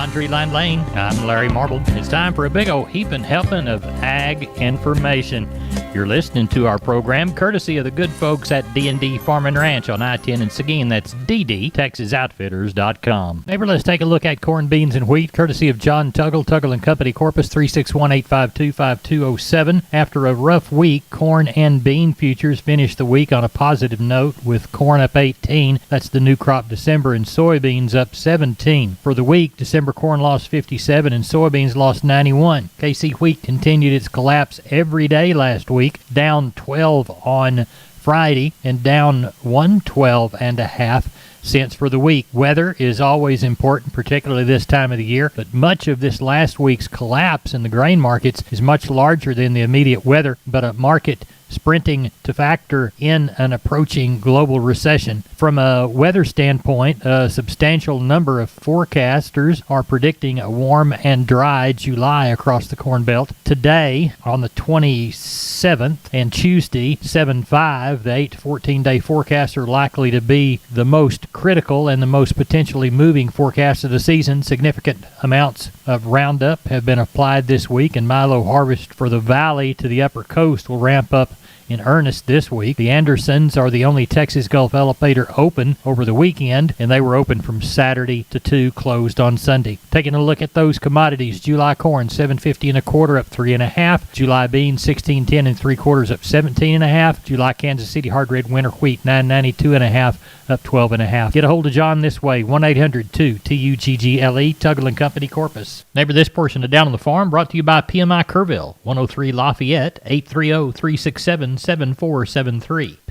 Treeline Lane. I'm Larry Marble. It's time for a big old heaping helping of ag information. You're listening to our program courtesy of the good folks at D&D Farm and Ranch on I-10 in Seguin. That's DDTexasoutfitters.com. Neighbor, let's take a look at corn, beans, and wheat courtesy of John Tuggle & Company, Corpus 361-852-5207. After a rough week, corn and bean futures finished the week on a positive note with corn up 18. That's the new crop December, and soybeans up 17. For the week, December corn lost 57 and soybeans lost 91. KC wheat continued its collapse every day last week, down 12 on Friday and down 112.5 cents for the week. Weather is always important, particularly this time of the year, but much of this last week's collapse in the grain markets is much larger than the immediate weather, but a market sprinting to factor in an approaching global recession. From a weather standpoint, a substantial number of forecasters are predicting a warm and dry July across the Corn Belt. Today, on the 27th, and Tuesday, 7-5, the 8 to 14-day forecasts are likely to be the most critical and the most potentially moving forecast of the season. Significant amounts of Roundup have been applied this week, and milo harvest for the valley to the upper coast will ramp up in earnest this week. The Andersons are the only Texas Gulf elevator open over the weekend, and they were open from Saturday to 2, closed on Sunday. Taking a look at those commodities, July corn $7.50 1/4 up 3.5. July beans $16.10 3/4 up 17.5. July Kansas City hard red winter wheat $9.92 1/2 up 12.5. Get a hold of John this way, 1-800-2-TUGGLE, Tuggle & Company, Corpus. Neighbor, this portion of Down on the Farm brought to you by PMI Kerrville, 103 Lafayette, 830-367-7473.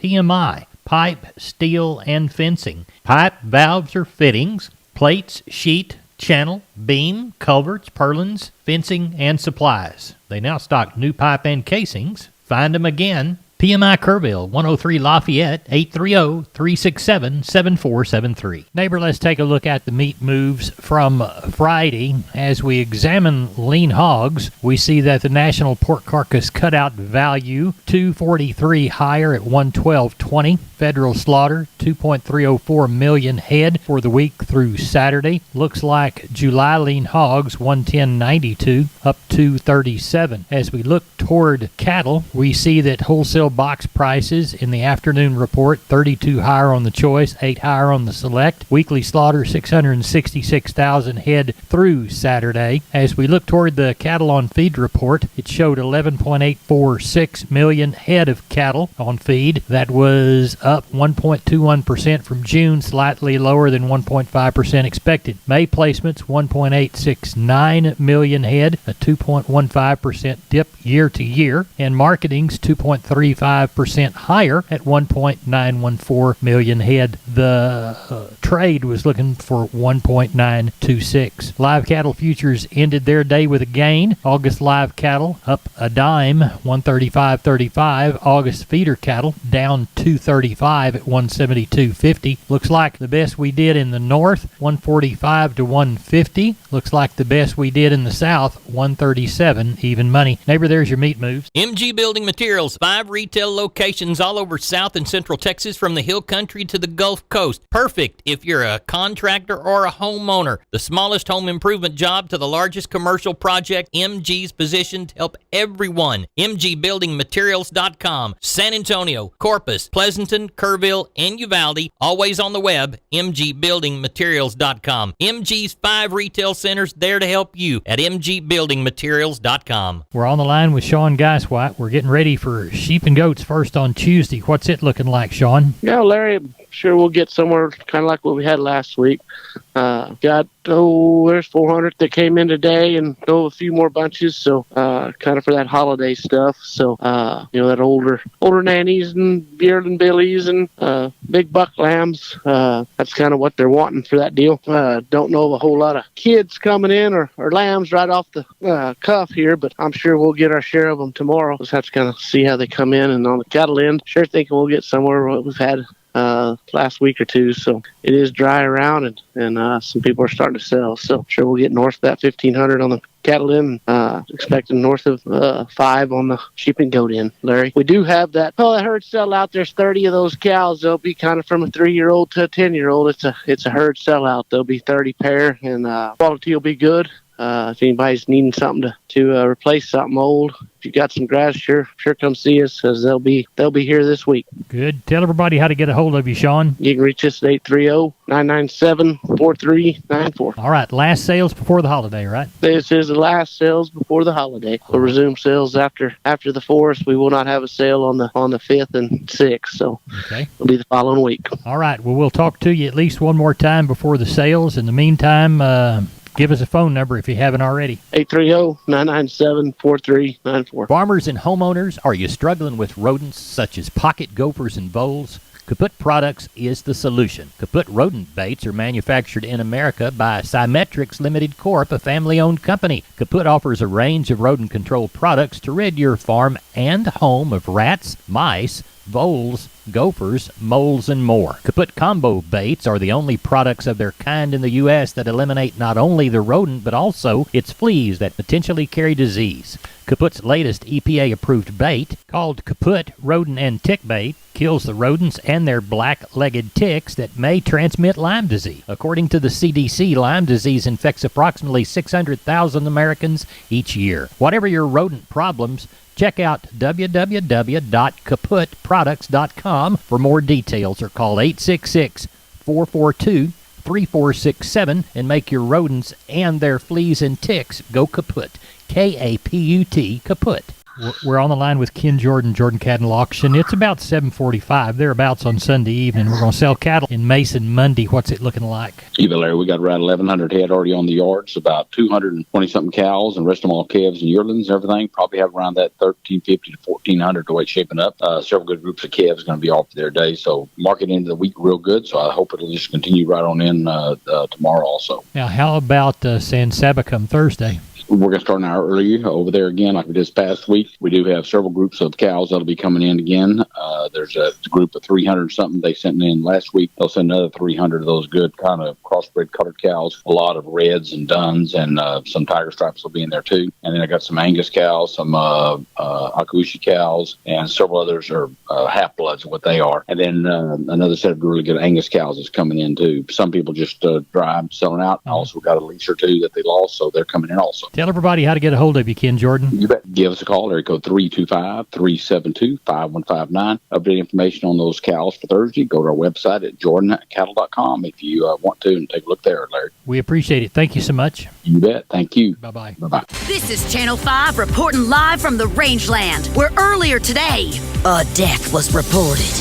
PMI, pipe, steel, and fencing. Pipe, valves, or fittings, plates, sheet, channel, beam, culverts, purlins, fencing, and supplies. They now stock new pipe and casings. Find them again. PMI Kerrville, 103 Lafayette, 830-367-7473. Neighbor, let's take a look at the meat moves from Friday. As we examine lean hogs, we see that the national pork carcass cutout value, $243 higher at $112.20. Federal slaughter, 2.304 million head for the week through Saturday. Looks like July lean hogs, $110.92, up $237. As we look toward cattle, we see that wholesale box prices in the afternoon report, 32 higher on the choice, 8 higher on the select. Weekly slaughter, 666,000 head through Saturday. As we look toward the cattle on feed report, it showed 11.846 million head of cattle on feed. That was up 1.21% from June, slightly lower than 1.5% expected. May placements, 1.869 million head, a 2.15% dip year to year, and marketings 2.35% higher at 1.914 million head. The trade was looking for 1.926. Live cattle futures ended their day with a gain. August live cattle up a dime, 135.35. August feeder cattle down 2.35 at 172.50. Looks like the best we did in the north, 145 to 150. Looks like the best we did in the south, 137 even money. Neighbor, there's your meat moves. MG Building Materials, 5 retail locations all over South and Central Texas, from the Hill Country to the Gulf Coast. Perfect if you're a contractor or a homeowner. The smallest home improvement job to the largest commercial project, MG's positioned to help everyone. MGBuildingMaterials.com. San Antonio, Corpus, Pleasanton, Kerrville, and Uvalde. Always on the web, MGBuildingMaterials.com. MG's 5 retail centers there to help you at MGBuildingMaterials.com. We're on the line with Sean Geiswhite. We're getting ready for sheep and goats first on Tuesday. What's it looking like, Sean? Yeah, Larry, I'm sure we'll get somewhere kind of like what we had last week. There's 400 that came in today, and a few more bunches, so kind of for that holiday stuff. So, that older nannies and yearling billies and big buck lambs, that's kind of what they're wanting for that deal. Don't know of a whole lot of kids coming in or lambs right off the cuff here, but I'm sure we'll get our share of them tomorrow. Just have to kind of see how they come in. And on the cattle end, sure thinking we'll get somewhere what we've had last week or two. So it is dry around, and some people are starting to sell. So I'm sure we'll get north of that 1,500 on the cattle in, expecting north of 5 on the sheep and goat in, Larry. We do have that herd sellout. There's 30 of those cows. They'll be kind of from a 3-year-old to a 10-year-old. It's a herd sellout. There'll be 30 pair, and quality will be good. If anybody's needing something to replace something old, if you got some grass, sure come see us, because they'll be here this week. Good. Tell everybody how to get a hold of you, Sean. You can reach us at 830-997-4394. All right. Last sales before the holiday, right? This is the last sales before the holiday. We'll resume sales after the 4th. We will not have a sale on the 5th and 6th, so okay. It'll be the following week. All right. Well, we'll talk to you at least one more time before the sales. In the meantime, give us a phone number if you haven't already. 830-997-4394. Farmers and homeowners, are you struggling with rodents such as pocket gophers and voles? Kaput Products is the solution. Kaput rodent baits are manufactured in America by Symmetrics Limited Corp., a family-owned company. Kaput offers a range of rodent control products to rid your farm and home of rats, mice, voles, gophers, moles, and more. Kaput Combo Baits are the only products of their kind in the U.S. that eliminate not only the rodent but also its fleas that potentially carry disease. Kaput's latest EPA-approved bait, called Kaput Rodent and Tick Bait, kills the rodents and their black-legged ticks that may transmit Lyme disease. According to the CDC, Lyme disease infects approximately 600,000 Americans each year. Whatever your rodent problems, check out www.kaputproducts.com for more details, or call 866-442-3467 and make your rodents and their fleas and ticks go kaput. K-A-P-U-T, kaput. We're on the line with Ken Jordan Cattle Auction. It's about 7:45, thereabouts on Sunday evening. We're going to sell cattle in Mason Monday. What's it looking like? Eva, Larry, we got around 1,100 head already on the yards, about 220-something cows, and the rest of them all calves and yearlings and everything. Probably have around that 1,350 to 1,400 the way it's shaping up. Several good groups of calves going to be off their day, so market into the week real good, so I hope it'll just continue right on in tomorrow also. Now, how about San Saba come Thursday? We're going to start an hour earlier over there again like we did this past week. We do have several groups of cows that'll be coming in again. There's a group of 300-something they sent in last week. They'll send another 300 of those good kind of crossbred colored cows. A lot of reds and duns, and some tiger stripes will be in there too. And then I got some Angus cows, some Akushi cows, and several others are half-bloods, what they are. And then another set of really good Angus cows is coming in too. Some people just dry them, selling out. I also got a lease or two that they lost, so they're coming in also. Tell everybody how to get a hold of you, Ken Jordan. You bet. Give us a call, area code 325-372-5159. Update information on those cows for Thursday. Go to our website at jordancattle.com if you want to, and take a look there, Larry. We appreciate it. Thank you so much. You bet. Thank you. Bye-bye. Bye-bye. This is Channel 5 reporting live from the rangeland, where earlier today, a death was reported.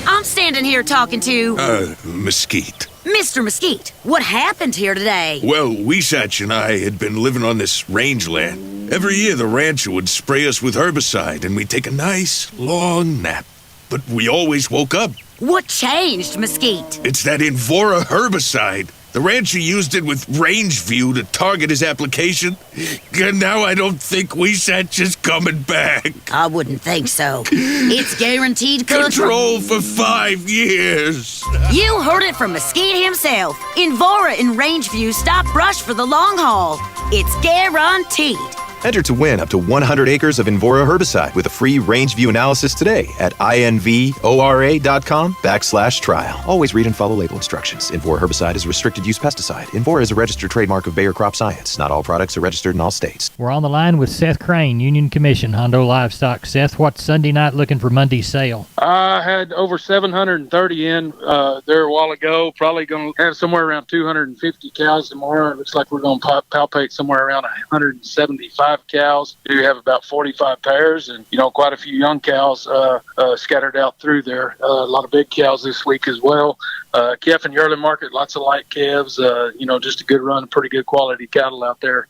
I'm standing here talking to... Mesquite. Mr. Mesquite, what happened here today? Well, Weesatch and I had been living on this rangeland. Every year the rancher would spray us with herbicide and we'd take a nice, long nap. But we always woke up. What changed, Mesquite? It's that Invora herbicide. The rancher used it with Rangeview to target his application. And now I don't think Weesatch is coming back. I wouldn't think so. It's guaranteed Control for 5 years. You heard it from Mesquite himself. Invora and Rangeview stop brush for the long haul. It's guaranteed. Enter to win up to 100 acres of Invora herbicide with a free Rangeview analysis today at invora.com/trial. Always read and follow label instructions. Invora herbicide is a restricted use pesticide. Invora is a registered trademark of Bayer Crop Science. Not all products are registered in all states. We're on the line with Seth Crane, Union Commission, Hondo Livestock. Seth, what's Sunday night looking for Monday's sale? I had over 730 in there a while ago. Probably going to have somewhere around 250 cows tomorrow. It looks like we're going to palpate somewhere around 175 cows. We do have about 45 pairs, and quite a few young cows scattered out through there. A lot of big cows this week as well. Calf and yearling market, lots of light calves. Just a good run, pretty good quality cattle out there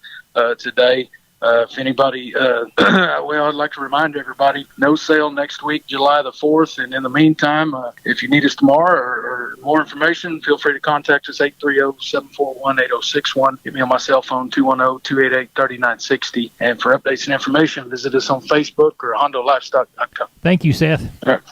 today. If anybody, I'd like to remind everybody, no sale next week, July the 4th. And in the meantime, if you need us tomorrow or more information, feel free to contact us, 830-741-8061. Get me on my cell phone, 210-288-3960. And for updates and information, visit us on Facebook or HondoLivestock.com. Thank you, Seth. All right.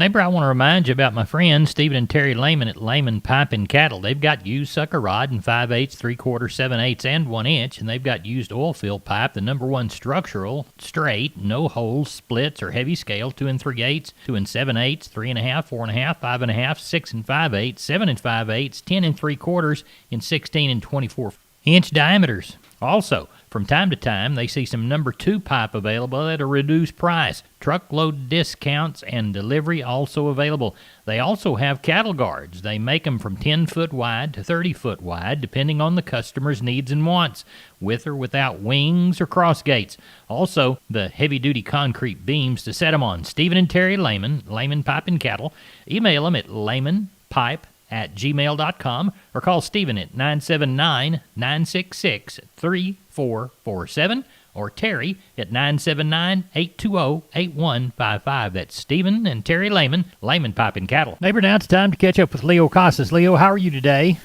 Neighbor, I want to remind you about my friends Stephen and Terry Lehman at Lehman Pipe and Cattle. They've got used sucker rod in 5/8, 3/4, 7/8, and 1 inch, and they've got used oil fill pipe, the #1 structural, straight, no holes, splits, or heavy scale, 2 3/8, 2 7/8, 3.5, 4.5, 5.5, 6 5/8, 7 5/8, 10 3/4, and 16 and 24-inch diameters. Also, from time to time, they see some #2 pipe available at a reduced price. Truckload discounts and delivery also available. They also have cattle guards. They make them from 10-foot wide to 30-foot wide, depending on the customer's needs and wants, with or without wings or cross gates. Also, the heavy-duty concrete beams to set them on. Stephen and Terry Lehman, Lehman Pipe and Cattle. Email them at lehmanpipe@gmail.com or call Stephen at 979-966-3447 or Terry at 979-820-8155. That's Stephen and Terry Lehman, Lehman Pipe and Cattle. Neighbor, now it's time to catch up with Leo Casas. Leo, how are you today?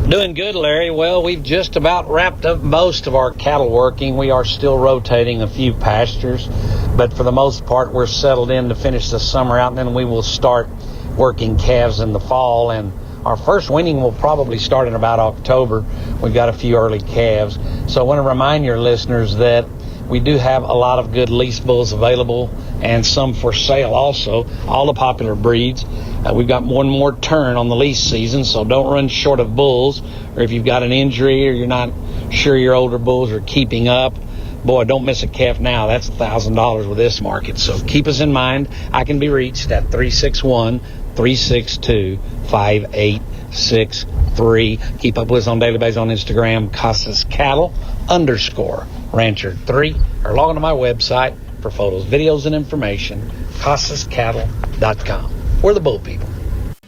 Doing good, Larry. Well, we've just about wrapped up most of our cattle working. We are still rotating a few pastures, but for the most part, we're settled in to finish the summer out, and then we will start working calves in the fall, and our first weaning will probably start in about October. We've got a few early calves. So I want to remind your listeners that we do have a lot of good lease bulls available and some for sale also, all the popular breeds. We've got one more turn on the lease season, so don't run short of bulls, or if you've got an injury or you're not sure your older bulls are keeping up, boy, don't miss a calf now. That's $1,000 with this market. So keep us in mind. I can be reached at 361-362-5863. Keep up with us on daily basis on Instagram, Casas Cattle _Rancher 3, or log on to my website for photos, videos, and information, CasasCattle.com. We're the bull people.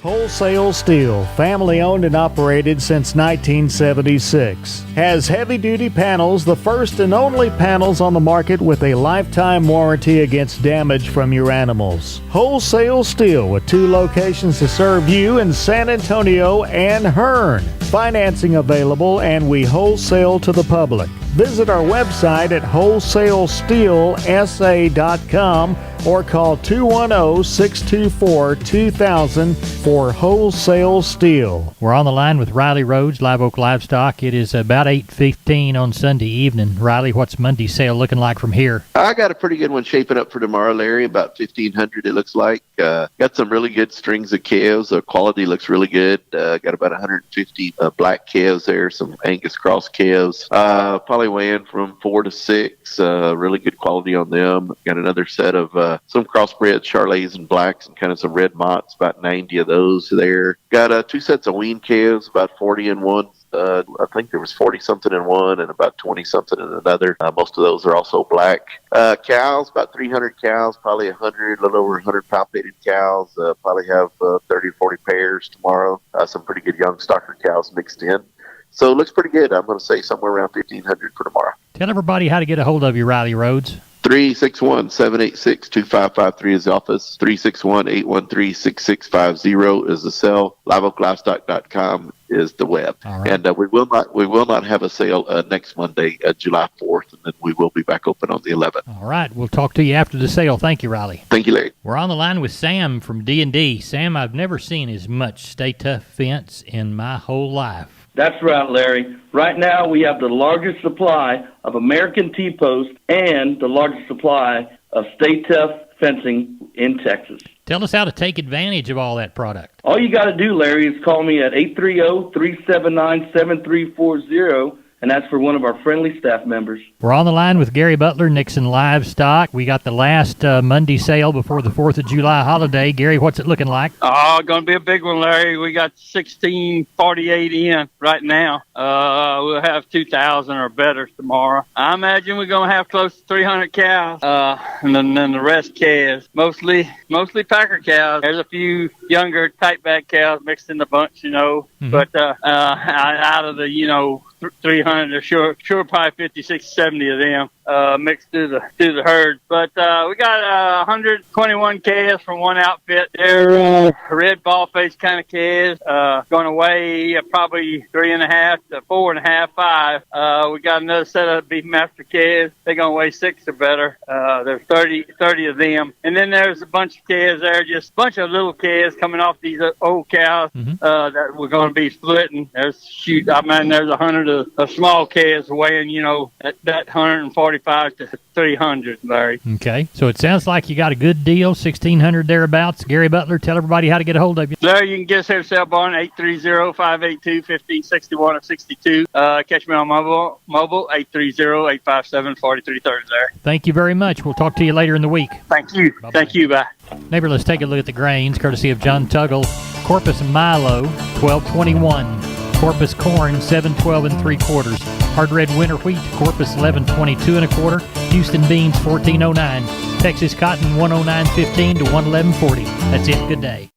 Wholesale Steel, family owned and operated since 1976. Has heavy-duty panels, the first and only panels on the market with a lifetime warranty against damage from your animals. Wholesale Steel with 2 locations to serve you in San Antonio and Hearn. Financing available, and we wholesale to the public. Visit our website at wholesalesteelsa.com or call 210-624-2000 for Wholesale Steel. We're on the line with Riley Rhodes, Live Oak Livestock. It is about 8:15 on Sunday evening. Riley, what's Monday's sale looking like from here? I got a pretty good one shaping up for tomorrow, Larry, about 1,500 it looks like. Got some really good strings of calves. The quality looks really good. Got about 150 black calves there, some Angus cross calves. Probably weighing from 4 to 6. Really good quality on them. Got another set of some crossbred Charolais and blacks and kind of some red motts, about 90 of those there. Got 2 sets of wean calves, about 40 in one. I think there was 40-something in one and about 20-something in another. Most of those are also black. Cows, about 300 cows, probably 100, a little over 100 palpated cows. Probably have 30 to 40 pairs tomorrow. Some pretty good young stocker cows mixed in. So it looks pretty good. I'm going to say somewhere around 1,500 for tomorrow. Tell everybody how to get a hold of you, Riley Rhodes. 361-786-2553 is the office. 361-813-6650 is the cell. LiveOakLivestock.com is the web. Right. And we will not have a sale next Monday, July 4th, and then we will be back open on the 11th. All right. We'll talk to you after the sale. Thank you, Riley. Thank you, Larry. We're on the line with Sam from D&D. Sam, I've never seen as much Stay Tough fence in my whole life. That's right, Larry. Right now, we have the largest supply of American T-post and the largest supply of Stay Tough fencing in Texas. Tell us how to take advantage of all that product. All you got to do, Larry, is call me at 830-379-7340, and that's for one of our friendly staff members. We're on the line with Gary Butler, Nixon Livestock. We got the last Monday sale before the 4th of July holiday. Gary, what's it looking like? Oh, going to be a big one, Larry. We got 1648 in right now. We'll have 2,000 or better tomorrow. I imagine we're going to have close to 300 cows, and then the rest calves. Mostly packer cows. There's a few younger tight back cows mixed in the bunch, but out of the, 300, sure probably 50, 60, 70 of them. mixed through the herd. But we got 121 calves from one outfit. They're red ball face kind of calves, going to weigh probably 3.5 to 4.5, 5. We got another set of Beefmaster calves. They're going to weigh 6 or better. There's 30 of them. And then there's a bunch of calves there, just a bunch of little calves coming off these old cows that we're going to be splitting. There's 100 of small calves weighing, that 145 to 300, Larry. Okay. So it sounds like you got a good deal, 1,600 thereabouts. Gary Butler, tell everybody how to get a hold of you. Larry, you can get us here at Cell Barn, 830-582-1561 or 62. Catch me on mobile 830-857-4330 there. Thank you very much. We'll talk to you later in the week. Thank you. Bye-bye. Thank you. Bye. Neighbor, let's take a look at the grains, courtesy of John Tuggle. Corpus Milo, 1221. Corpus corn, 712 3/4. Hard red winter wheat, Corpus 1122 1/4. Houston beans, 1409. Texas cotton, 109.15 to 111.40. That's it. Good day.